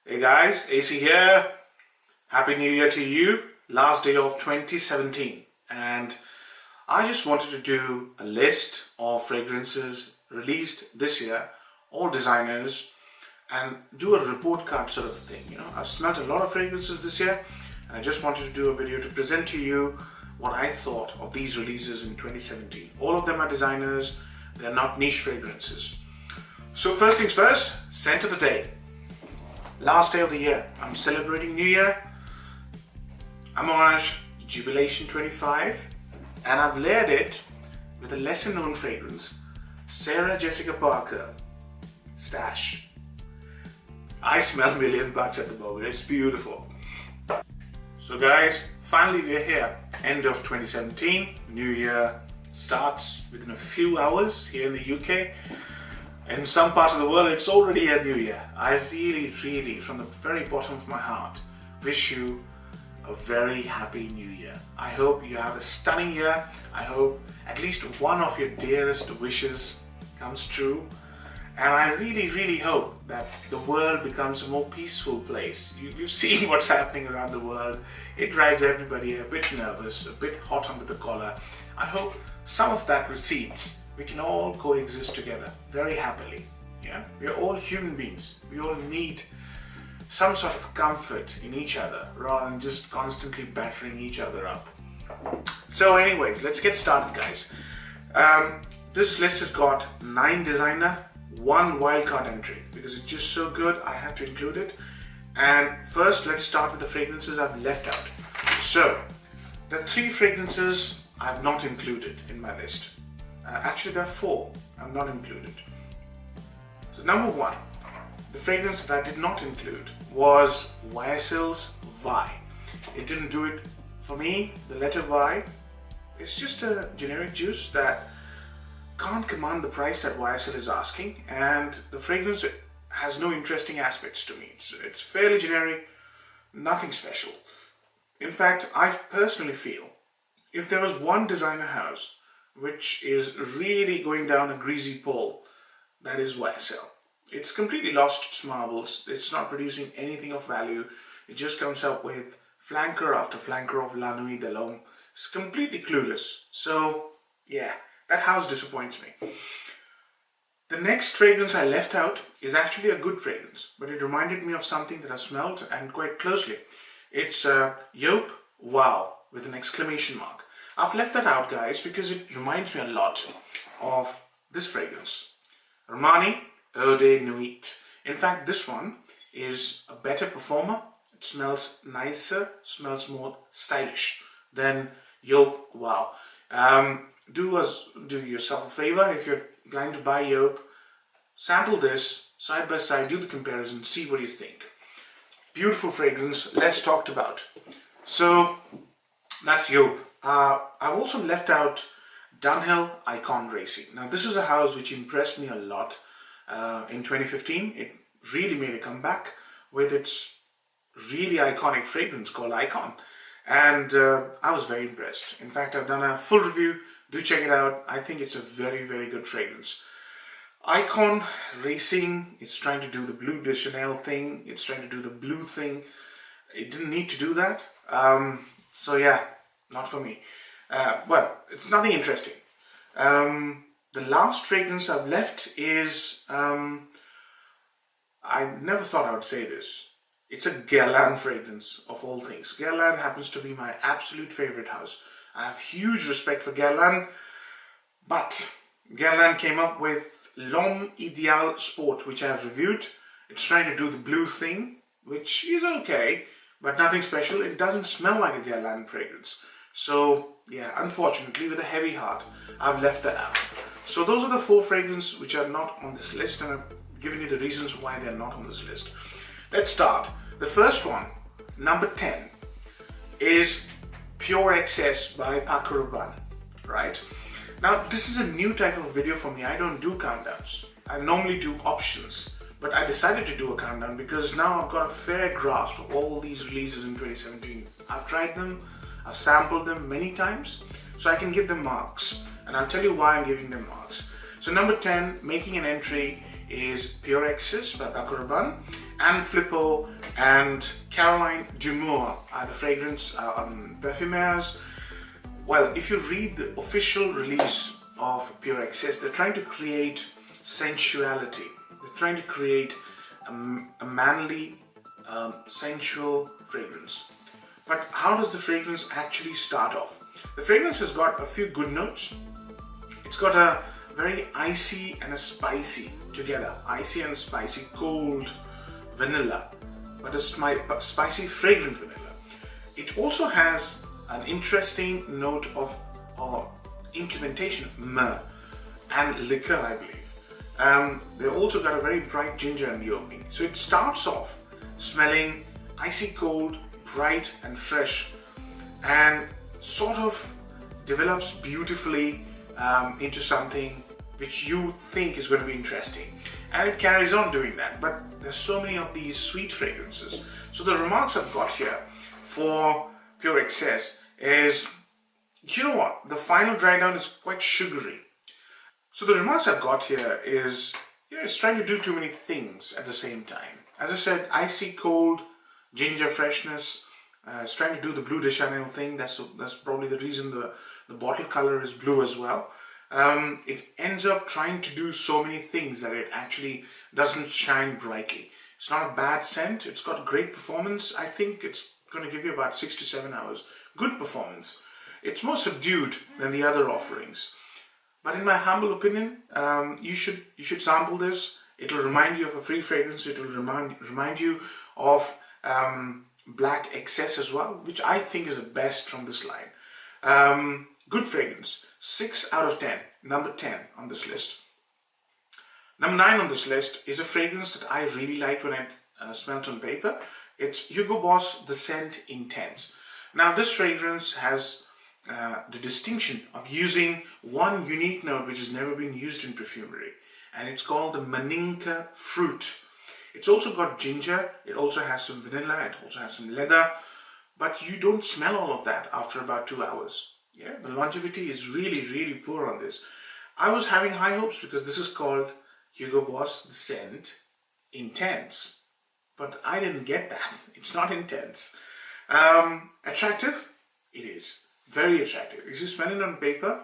Hey guys, AC here. Happy New Year to you. Last day of 2017. And I just wanted to do a list of fragrances released this year, all designers, and do a report card sort of thing. I've smelled a lot of fragrances this year, and I just wanted to do a video to present to you what I thought of these releases in 2017. All of them are designers, they're not niche fragrances. So first things first, scent of the day. Last day of the year, I'm celebrating New Year, homage, Jubilation 25, and I've layered it with a lesser known fragrance, Sarah Jessica Parker, Stash. I smell $1,000,000 at the moment, it's beautiful. So guys, finally we're here, end of 2017, New Year starts within a few hours here in the UK. In some parts of the world, it's already a new year. I really, from the very bottom of my heart, wish you a very happy new year. I hope you have a stunning year. I hope at least one of your dearest wishes comes true. And I really hope that the world becomes a more peaceful place. You've seen what's happening around the world. It drives everybody a bit nervous, a bit hot under the collar. I hope some of that recedes. We can all coexist together very happily. We're all human beings. We all need some sort of comfort in each other rather than just constantly battering each other up. So anyways, let's get started, guys. This list has got 9 designer, 1 wildcard entry because it's just so good I had to include it. And first let's start with the fragrances I've left out. So the 3 fragrances I've not included in my list. Actually, there are 4 I've not included. So number 1, the fragrance that I did not include was YSL's Vi. It didn't do it for me. The letter Y, it's just a generic juice that can't command the price that YSL is asking, and the fragrance has no interesting aspects to me. It's fairly generic, nothing special. In fact, I personally feel if there was one designer house which is really going down a greasy pole, that is YSL. It's completely lost its marbles. It's not producing anything of value. It just comes up with flanker after flanker of La Nuit de l'Homme. It's completely clueless. So yeah, that house disappoints me. The next fragrance I left out is actually a good fragrance, but it reminded me of something that I smelled and quite closely. It's Yves Wow with an exclamation mark. I've left that out, guys, because it reminds me a lot of this fragrance, Armani Eau de Nuit. In fact, this one is a better performer. It smells nicer, smells more stylish than Yves Wow. Do yourself a favor, if you're planning to buy Yves, sample this side by side, do the comparison, see what you think. Beautiful fragrance, less talked about. So that's Yves. I've also left out Dunhill Icon Racing. Now this is a house which impressed me a lot in 2015. It really made a comeback with its really iconic fragrance called Icon, and I was very impressed. In fact, I've done a full review. Do check it out. I think it's a very good fragrance. Icon Racing is trying to do the Bleu de Chanel thing. It's trying to do the blue thing. It didn't need to do that. So yeah, not for me. Well, it's nothing interesting. The last fragrance I've left is, I never thought I would say this. It's a Guerlain fragrance, of all things. Guerlain happens to be my absolute favorite house. I have huge respect for Guerlain, but Guerlain came up with L'Homme Idéal Sport, which I have reviewed. It's trying to do the blue thing, which is okay, but nothing special. It doesn't smell like a Guerlain fragrance. So yeah, unfortunately, with a heavy heart, I've left that out. So those are the 4 fragrances which are not on this list, and I've given you the reasons why they're not on this list. Let's start. The first one, number 10, is Pure Excess by Paco Rabanne, right? Now, this is a new type of video for me. I don't do countdowns. I normally do options, but I decided to do a countdown because now I've got a fair grasp of all these releases in 2017. I've tried them, I've sampled them many times, so I can give them marks, and I'll tell you why I'm giving them marks. So number 10, making an entry, is Pure Excess by Paco Rabanne, Anne Flippo and Caroline Dumour are the fragrance perfumers. Well, if you read the official release of Pure Excess, they're trying to create sensuality. They're trying to create a manly, sensual fragrance. But how does the fragrance actually start off? The fragrance has got a few good notes. It's got a very icy and a spicy together. Icy and spicy, cold vanilla, but a spicy, fragrant vanilla. It also has an interesting note of implementation of myrrh and liquor, I believe. They also got a very bright ginger in the opening. So it starts off smelling icy cold, bright and fresh, and sort of develops beautifully into something which you think is going to be interesting. And it carries on doing that. But there's so many of these sweet fragrances. So the remarks I've got here for Pure Excess is, you know what, the final dry down is quite sugary. So the remarks I've got here is, it's trying to do too many things at the same time. As I said, icy cold, ginger freshness. It's trying to do the Bleu de Chanel thing. That's probably the reason the bottle color is blue as well. It ends up trying to do so many things that it actually doesn't shine brightly. It's not a bad scent. It's got great performance. I think it's going to give you about 6 to 7 hours. Good performance. It's more subdued than the other offerings. But in my humble opinion, you should sample this. It'll remind you of a free fragrance. It'll remind you of Black Excess as well, which I think is the best from this line. Good fragrance. 6 out of 10. Number 10 on this list. Number 9 on this list is a fragrance that I really liked when I smelled on paper. It's Hugo Boss The Scent Intense. Now this fragrance has the distinction of using one unique note which has never been used in perfumery, and it's called the Maninka fruit. It's also got ginger, it also has some vanilla, it also has some leather, but you don't smell all of that after about 2 hours. Yeah, the longevity is really, really poor on this. I was having high hopes because this is called Hugo Boss The Scent Intense, but I didn't get that. It's not intense. Attractive? It is. Very attractive. If you smell it on paper,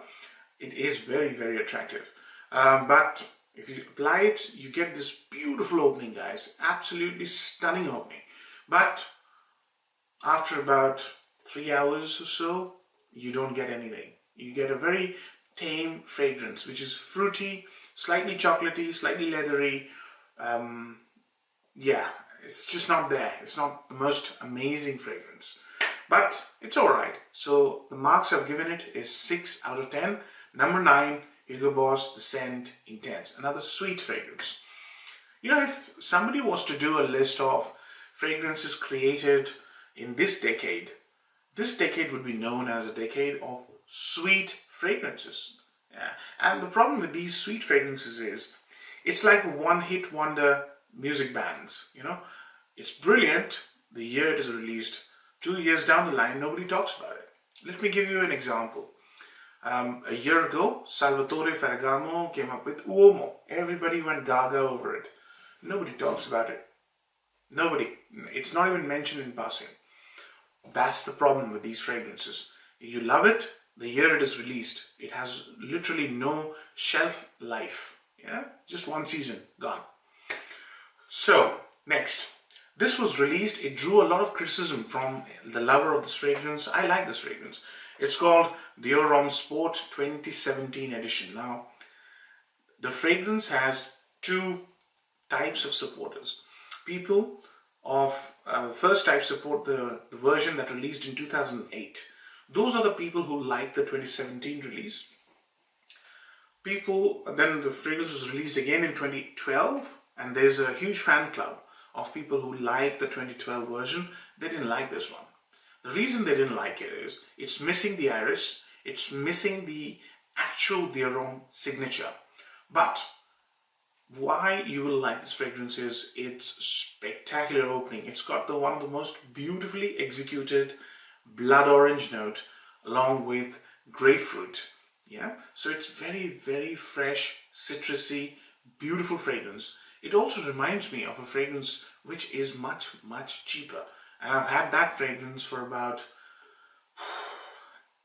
it is very, very attractive. But if you apply it, you get this beautiful opening, guys. Absolutely stunning opening. But after about 3 hours or so, you don't get anything. You get a very tame fragrance, which is fruity, slightly chocolatey, slightly leathery. Yeah, it's just not there. It's not the most amazing fragrance. But it's alright. So the marks I've given it is 6 out of 10. Number 9, Hugo Boss The Scent Intense. Another sweet fragrance. You know, if somebody was to do a list of fragrances created in this decade would be known as a decade of sweet fragrances. Yeah. And the problem with these sweet fragrances is, it's like a one-hit wonder music bands. You know, it's brilliant the year it is released. 2 years down the line, nobody talks about it. Let me give you an example. A year ago, Salvatore Ferragamo came up with Uomo. Everybody went gaga over it. Nobody talks about it. Nobody. It's not even mentioned in passing. That's the problem with these fragrances. You love it the year it is released. It has literally no shelf life. Yeah, just one season, gone. So, next. This was released, it drew a lot of criticism from the lover of this fragrance. I like this fragrance. It's called Dior Homme Sport 2017 edition. Now, the fragrance has two types of supporters. People of first type support the version that released in 2008. Those are the people who like the 2017 release. Then the fragrance was released again in 2012, and there's a huge fan club of people who like the 2012 version. They didn't like this one. The reason they didn't like it is it's missing the iris, it's missing the actual Dior Homme signature. But why you will like this fragrance is its spectacular opening. It's got one of the most beautifully executed blood orange note along with grapefruit. Yeah, so it's very, very fresh, citrusy, beautiful fragrance. it also reminds me of a fragrance which is much, much cheaper. And I've had that fragrance for about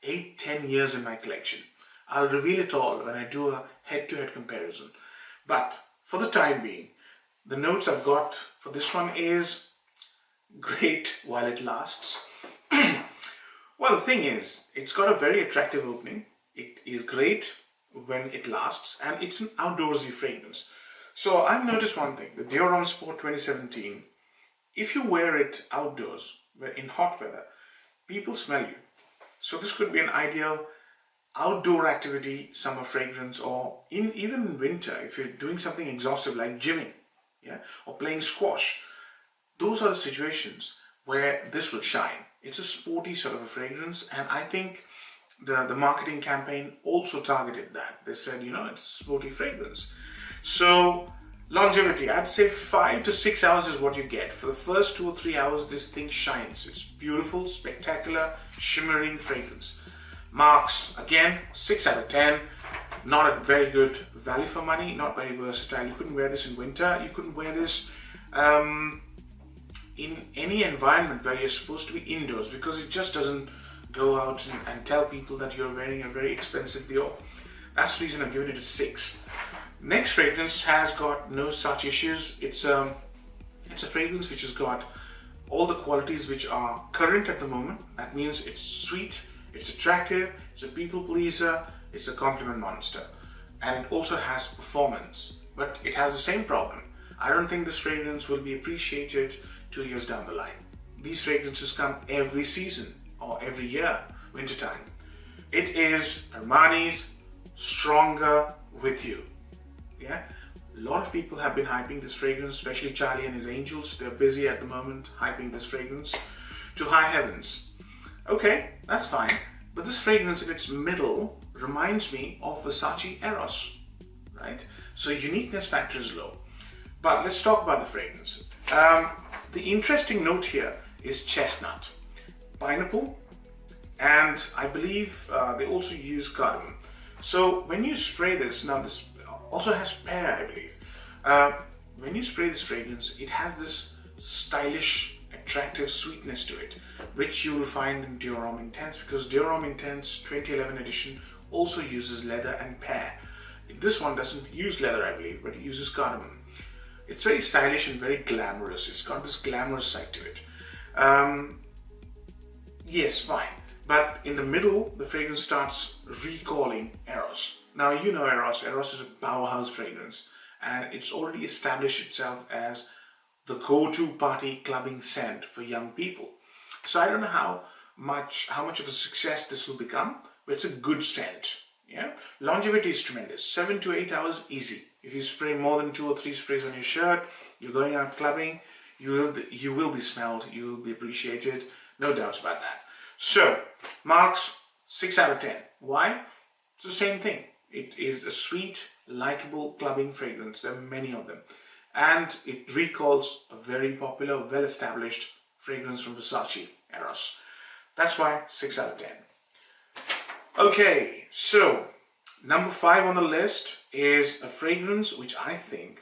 8-10 years in my collection. I'll reveal it all when I do a head-to-head comparison. But for the time being, the notes I've got for this one is great while it lasts. Well, the thing is, it's got a very attractive opening. It is great when it lasts, and it's an outdoorsy fragrance. So I've noticed one thing, the Dior Homme Sport 2017, if you wear it outdoors, in hot weather, people smell you. So this could be an ideal outdoor activity, summer fragrance, or even in winter, if you're doing something exhaustive like gymming, yeah, or playing squash. Those are the situations where this will shine. It's a sporty sort of a fragrance, and I think the marketing campaign also targeted that. They said, you know, it's a sporty fragrance. So longevity, I'd say 5 to 6 hours is what you get. For the first 2 or 3 hours, this thing shines. It's beautiful, spectacular, shimmering fragrance. Marks, again, 6 out of 10. Not a very good value for money, not very versatile. You couldn't wear this in winter. You couldn't wear this in any environment where you're supposed to be indoors, because it just doesn't go out and tell people that you're wearing a very expensive Dior. That's the reason I'm giving it a 6. Next fragrance has got no such issues. It's a fragrance which has got all the qualities which are current at the moment. That means it's sweet, it's attractive, it's a people pleaser, it's a compliment monster, and it also has performance. But it has the same problem. I don't think this fragrance will be appreciated 2 years down the line. These fragrances come every season or every year, wintertime. It is Armani's Stronger With You. Yeah, a lot of people have been hyping this fragrance, especially Charlie and his angels. They're busy at the moment hyping this fragrance to high heavens. Okay, that's fine. But this fragrance in its middle reminds me of Versace Eros, right? So uniqueness factor is low. But let's talk about the fragrance. The interesting note here is chestnut, pineapple, and I believe they also use cardamom. So when you spray this, now this also has pear, I believe. When you spray this fragrance, it has this stylish, attractive sweetness to it, which you will find in Dior Homme Intense, because Dior Homme Intense 2011 edition also uses leather and pear. This one doesn't use leather, I believe, but it uses cardamom. It's very stylish and very glamorous. It's got this glamorous side to it. Yes, fine. But in the middle, the fragrance starts recalling Eros. Now, you know Eros. Eros is a powerhouse fragrance, and it's already established itself as the go-to party clubbing scent for young people. So I don't know how much of a success this will become, but it's a good scent. Yeah, longevity is tremendous. 7 to 8 hours, easy. If you spray more than 2 or 3 sprays on your shirt, you're going out clubbing, you will be smelled, you will be appreciated, no doubts about that. So, marks 6 out of 10. Why? It's the same thing. It is a sweet, likable clubbing fragrance. There are many of them. And it recalls a very popular, well-established fragrance from Versace, Eros. That's why 6 out of 10. Okay, so number 5 on the list is a fragrance which I think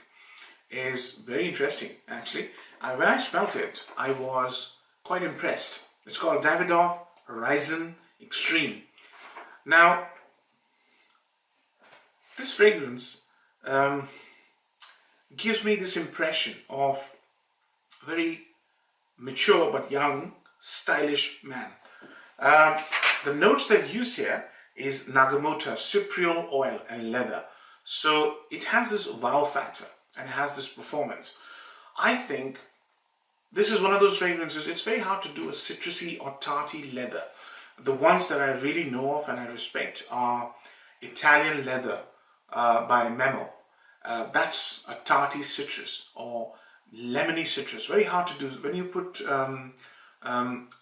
is very interesting, actually. When I smelt it, I was quite impressed. It's called Davidoff Horizon Extreme. Now, this fragrance gives me this impression of a very mature but young, stylish man. The notes they've used here is Nagamota, cypriol oil, and leather. So it has this wow factor and it has this performance. I think this is one of those fragrances, it's very hard to do a citrusy or tarty leather. The ones that I really know of and I respect are Italian leather by Memo. That's a tarty citrus or lemony citrus. Very hard to do. When you put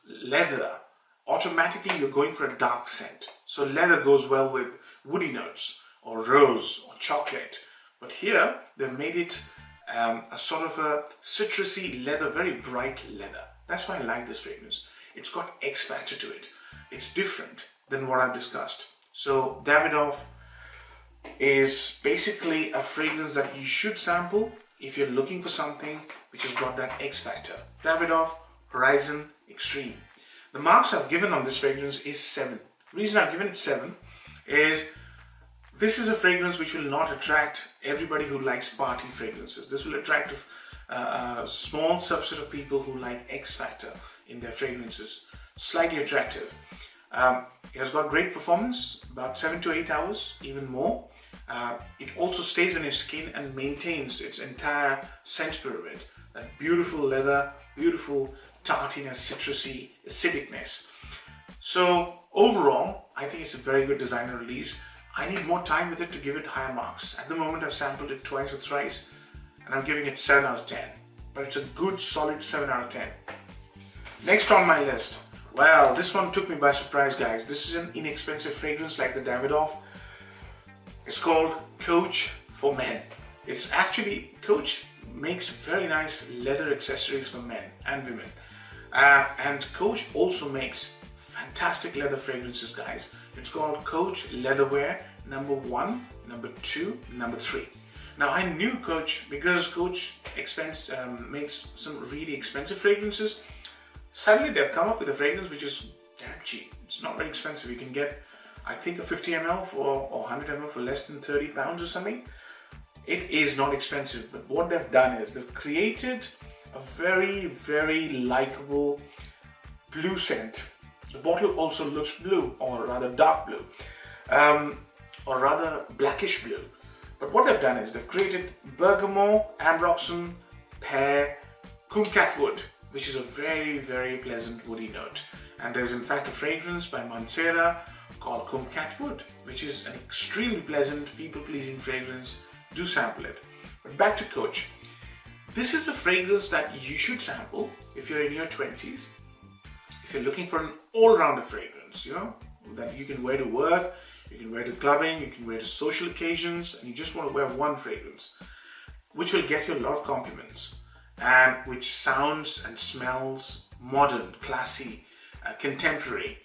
leather, automatically you're going for a dark scent. So leather goes well with woody notes or rose or chocolate. But here they've made it a sort of a citrusy leather, very bright leather. That's why I like this fragrance. It's got X factor to it. It's different than what I've discussed. So Davidoff is basically a fragrance that you should sample if you're looking for something which has got that X factor. Davidoff Horizon Extreme. The marks I've given on this fragrance is 7. The reason I've given it 7 is this is a fragrance which will not attract everybody who likes party fragrances. This will attract a small subset of people who like X factor in their fragrances. Slightly attractive. It has got great performance, about 7 to 8 hours, even more. It also stays on your skin and maintains its entire scent pyramid. That beautiful leather, beautiful tartiness, citrusy, acidicness. So overall, I think it's a very good designer release. I need more time with it to give it higher marks. At the moment, I've sampled it twice or thrice, and I'm giving it 7 out of 10. But it's a good, solid 7 out of 10. Next on my list, well, this one took me by surprise, guys. This is an inexpensive fragrance like the Davidoff. It's called Coach for Men. It's actually, Coach makes very nice leather accessories for men and women. And Coach also makes fantastic leather fragrances, guys. It's called Coach Leatherwear number 1, number 2, number 3. Now I knew Coach because Coach makes some really expensive fragrances. Suddenly they've come up with a fragrance which is damn cheap. It's not very expensive. You can get, I think, a 50 ml or 100 ml for less than 30 pounds or something. It is not expensive, but what they've done is they've created a very, very likable blue scent. The bottle also looks blue, or rather dark blue, or rather blackish blue. But what they've done is they've created bergamot, ambroxan, pear, kumquat wood, which is a very, very pleasant woody note. And there's in fact a fragrance by Mancera called kumquat wood, which is an extremely pleasant, people-pleasing fragrance. Do sample it. But back to Coach. This is a fragrance that you should sample if you're in your 20s. If you're looking for an all-rounder fragrance, you know, that you can wear to work, you can wear to clubbing, you can wear to social occasions, and you just want to wear one fragrance, which will get you a lot of compliments, and which sounds and smells modern, classy, contemporary,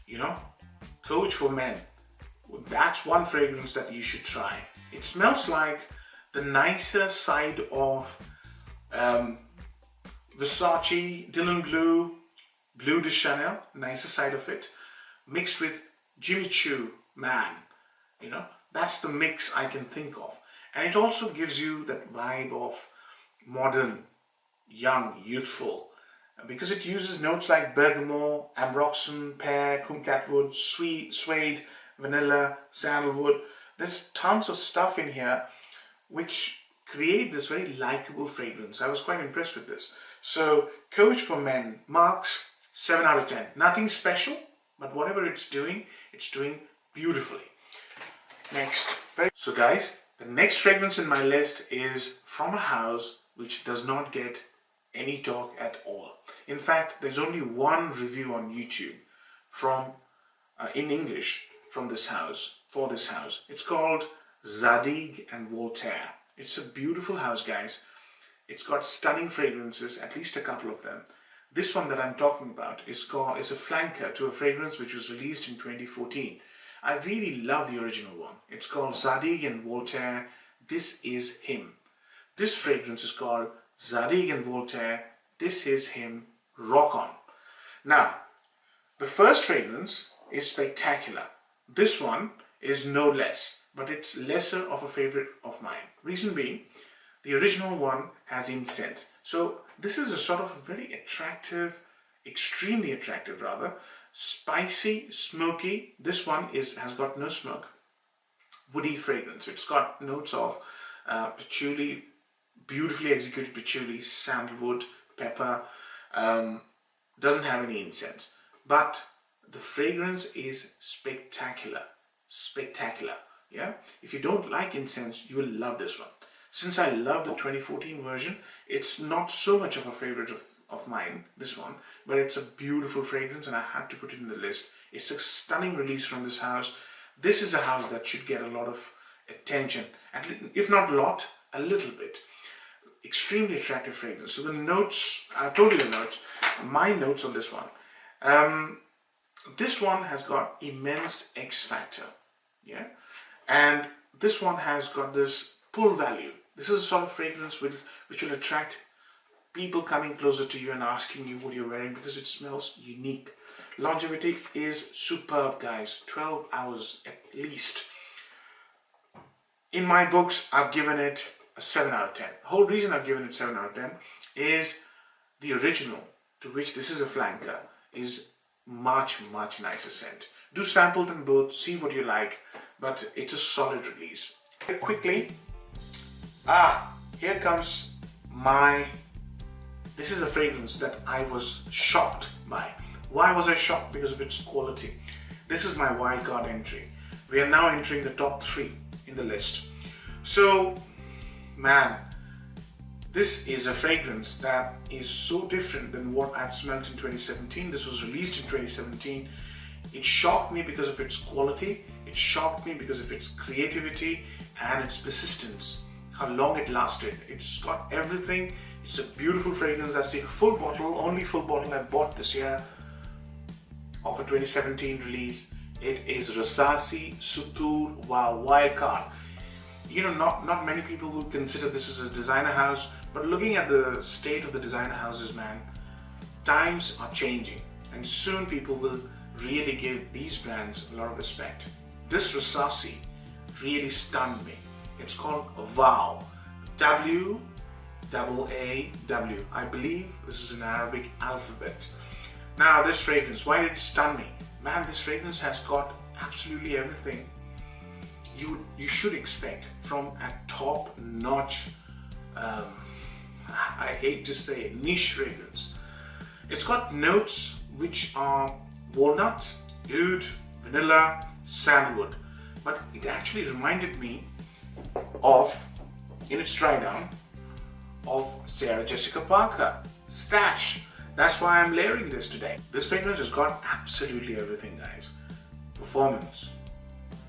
you know. Coach for Men. That's one fragrance that you should try. It smells like the nicer side of Versace, Dylan Blue, Bleu de Chanel, nicer side of it, mixed with Jimmy Choo Man. You know, that's the mix I can think of. And it also gives you that vibe of modern, young, youthful, because it uses notes like bergamot, ambroxan, pear, kumquat wood, sweet, suede, vanilla, sandalwood. There's tons of stuff in here which create this very likable fragrance. I was quite impressed with this. So Coach for Men marks 7 out of 10. Nothing special, but whatever it's doing beautifully. Next. So guys, the next fragrance in my list is from a house which does not get any talk at all. In fact, there's only one review on YouTube from in English from this house, for this house. It's called Zadig and Voltaire. It's a beautiful house, guys. It's got stunning fragrances, at least a couple of them. This one that I'm talking about is a flanker to a fragrance which was released in 2014. I really love the original one. It's called Zadig and Voltaire, This Is Him. This fragrance is called Zadig and Voltaire, This Is Him, Rock On. Now, the first fragrance is spectacular. This one is no less, but it's lesser of a favorite of mine. Reason being, the original one has incense. So this is a sort of very attractive, extremely attractive rather, spicy, smoky. This one has got no smoke. Woody fragrance. It's got notes of patchouli, beautifully executed patchouli, sandalwood, pepper. Doesn't have any incense. But the fragrance is spectacular. Spectacular. Yeah? If you don't like incense, you will love this one. Since I love the 2014 version, it's not so much of a favorite of mine, this one, but it's a beautiful fragrance and I had to put it in the list. It's a stunning release from this house. This is a house that should get a lot of attention, if not a lot, a little bit. Extremely attractive fragrance. So the notes, I told you the notes, my notes on this one. This one has got immense X factor, yeah, and this one has got this pull value. This is a sort of fragrance which will attract people coming closer to you and asking you what you're wearing because it smells unique. Longevity is superb, guys. 12 hours at least. In my books, I've given it a 7 out of 10. The whole reason I've given it 7 out of 10 is the original, to which this is a flanker, is much nicer scent. Do sample them both, see what you like, but it's a solid release. Quickly, here comes this is a fragrance that I was shocked by. Why was I shocked? Because of its quality. This is my wildcard entry. We are now entering the top 3 in the list. So, man, this is a fragrance that is so different than what I've smelled in 2017. This was released in 2017. It shocked me because of its quality. It shocked me because of its creativity and its persistence. How long it lasted. It's got everything. It's a beautiful fragrance. That's the full bottle, only full bottle I bought this year of a 2017 release. It is Rasasi Sutur Wildcard. You know, not many people would consider this as a designer house, but looking at the state of the designer houses, man, times are changing, and soon people will really give these brands a lot of respect. This Rasasi really stunned me. It's called Wow, W-A-A-W. I believe this is an Arabic alphabet. Now, this fragrance, why did it stun me? Man, this fragrance has got absolutely everything you should expect from a top-notch, I hate to say it, niche fragrance. It's got notes which are walnut, oud, vanilla, sandalwood, but it actually reminded me of, in its dry down, of Sarah Jessica Parker, Stash. That's why I'm layering this today. This fragrance has got absolutely everything, guys. Performance,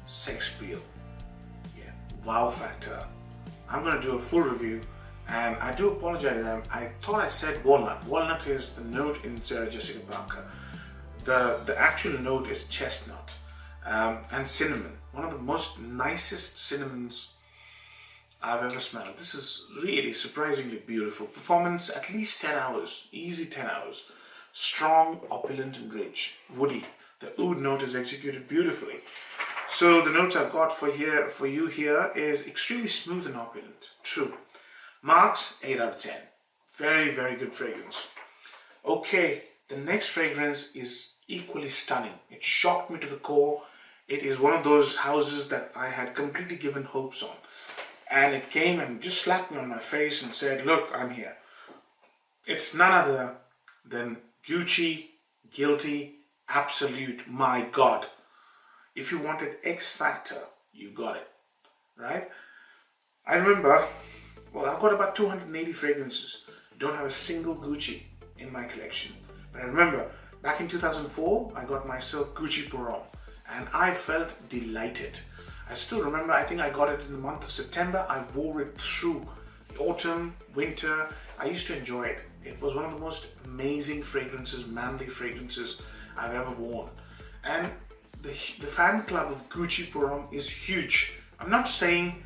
sex appeal, wow factor. I'm going to do a full review, and I do apologize. I thought I said walnut. Walnut is the note in Sarah Jessica Parker. The actual note is chestnut and cinnamon. One of the most nicest cinnamons I've ever smelled. This is really surprisingly beautiful. Performance at least 10 hours, easy 10 hours. Strong, opulent and rich. Woody. The oud note is executed beautifully. So the notes I've got for you here is extremely smooth and opulent. True. Marks 8 out of 10. Very good fragrance. Okay, the next fragrance is equally stunning. It shocked me to the core. It is one of those houses that I had completely given hopes on. And it came and just slapped me on my face and said, look, I'm here. It's none other than Gucci Guilty Absolute. My God. If you wanted X Factor, you got it, right? I remember, well, I've got about 280 fragrances. Don't have a single Gucci in my collection. But I remember, back in 2004, I got myself Gucci Pour Homme, and I felt delighted. I still remember, I think I got it in the month of September. I wore it through autumn, winter. I used to enjoy it. It was one of the most amazing fragrances, manly fragrances I've ever worn. And the fan club of Gucci Pour Homme is huge. I'm not saying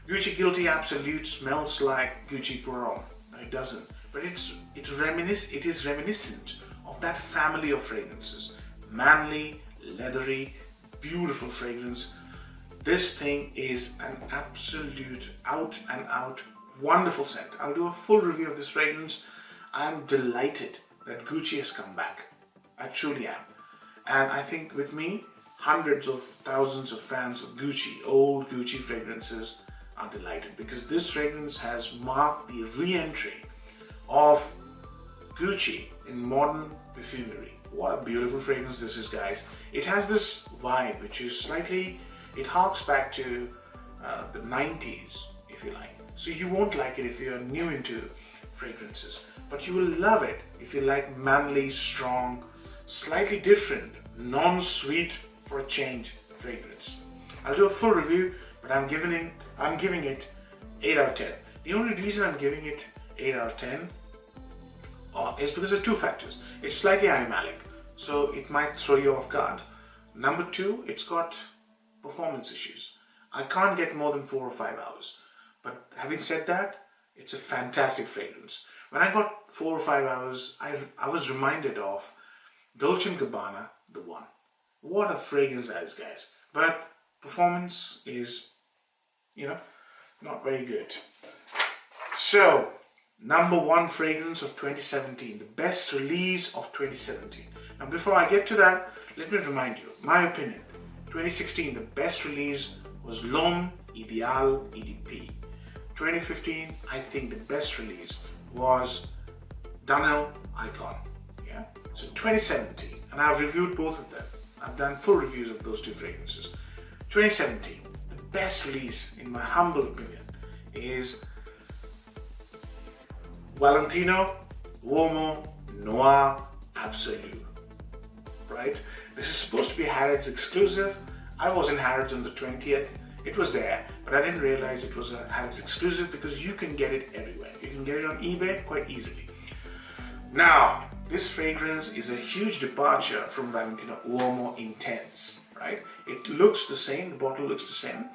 Gucci Guilty Absolute smells like Gucci Pour Homme. No, it doesn't. But it is reminiscent of that family of fragrances. Manly, leathery, beautiful fragrance. This thing is an absolute out and out wonderful scent. I'll do a full review of this fragrance. I'm delighted that Gucci has come back. I truly am. And I think with me, hundreds of thousands of fans of Gucci, old Gucci fragrances, are delighted because this fragrance has marked the re-entry of Gucci in modern perfumery. What a beautiful fragrance this is, guys. It has this vibe which is slightly, it harks back to the 90s, if you like. So you won't like it if you're new into fragrances, but you will love it if you like manly, strong, slightly different, non-sweet for a change fragrance. I'll do a full review, but I'm giving it 8 out of 10. The only reason I'm giving it 8 out of 10 is because of two factors. It's slightly animalic, so it might throw you off guard. Number two, it's got performance issues. I can't get more than 4 or 5 hours. But having said that, it's a fantastic fragrance. When I got 4 or 5 hours, I was reminded of Dolce & Gabbana, the one. What a fragrance that is, guys. But performance is, not very good. So, number 1 fragrance of 2017, the best release of 2017. Now, before I get to that, let me remind you, my opinion, 2016, the best release was L'Homme Idéal EDP. 2015, I think the best release was Dunhill Icon. Yeah. So 2017, and I've reviewed both of them. I've done full reviews of those 2 fragrances. 2017, the best release, in my humble opinion, is Valentino Woman Noir Absolute. Right? This is supposed to be Harrods exclusive. I was in Harrods on the 20th. It was there, but I didn't realize it was a Harrods exclusive because you can get it everywhere. You can get it on eBay quite easily. Now, this fragrance is a huge departure from Valentino Uomo Intense, right? It looks the same, the bottle looks the same,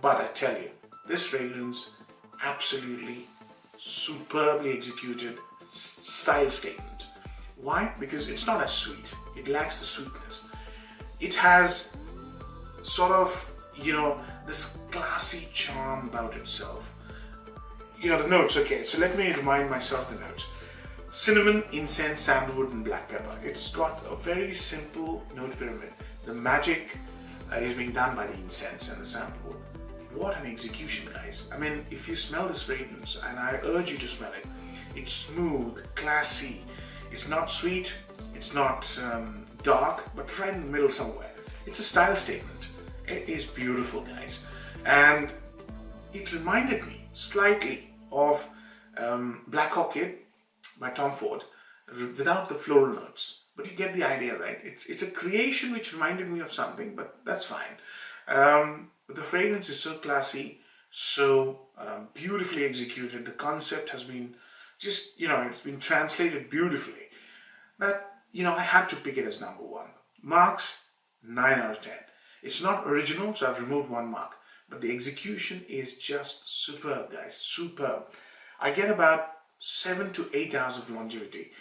but I tell you, this fragrance, absolutely superbly executed style statement. Why? Because it's not as sweet. It lacks the sweetness. It has sort of, this classy charm about itself. The notes, okay, so let me remind myself the notes. Cinnamon, incense, sandalwood and black pepper. It's got a very simple note pyramid. The magic is being done by the incense and the sandalwood. What an execution, guys. I mean, if you smell this fragrance, and I urge you to smell it, it's smooth, classy. It's not sweet, it's not dark, but right in the middle somewhere. It's a style statement. It is beautiful, guys. And it reminded me slightly of Black Orchid by Tom Ford without the floral notes. But you get the idea, right? It's a creation which reminded me of something, but that's fine. But the fragrance is so classy, so beautifully executed. The concept has been just, it's been translated beautifully. That, I had to pick it as number 1. Marks, 9 out of 10. It's not original, so I've removed 1 mark. But the execution is just superb, guys. Superb. I get about 7 to 8 hours of longevity.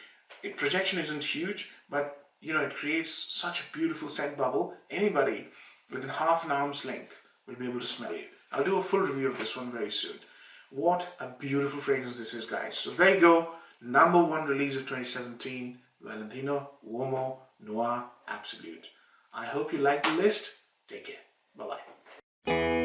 Projection isn't huge, but, it creates such a beautiful scent bubble. Anybody within half an arm's length will be able to smell you. I'll do a full review of this one very soon. What a beautiful fragrance this is, guys. So there you go. Number 1 release of 2017, Valentino Uomo Noir Absolute. I hope you like the list. Take care. Bye-bye.